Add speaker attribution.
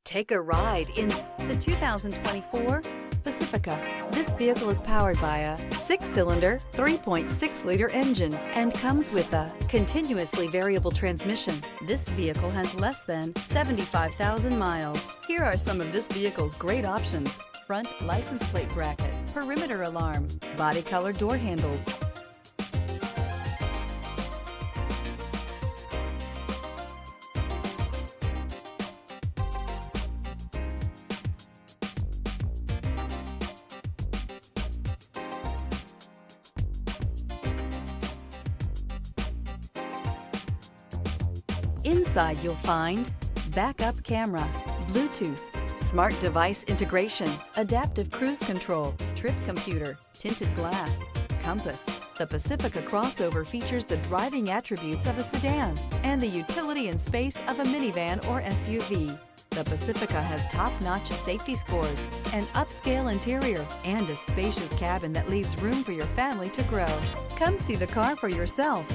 Speaker 1: Take a ride in the 2024 Pacifica. This vehicle is powered by a 6-cylinder, 3.6-liter engine and comes with a continuously variable transmission. This vehicle has less than 75,000 miles. Here are some of this vehicle's great options: front license plate bracket, perimeter alarm, body color door handles, Inside you'll find backup camera, Bluetooth, smart device integration, adaptive cruise control, trip computer, tinted glass, compass. The Pacifica crossover features the driving attributes of a sedan and the utility and space of a minivan or SUV. The Pacifica has top-notch safety scores, an upscale interior, and a spacious cabin that leaves room for your family to grow. Come see the car for yourself.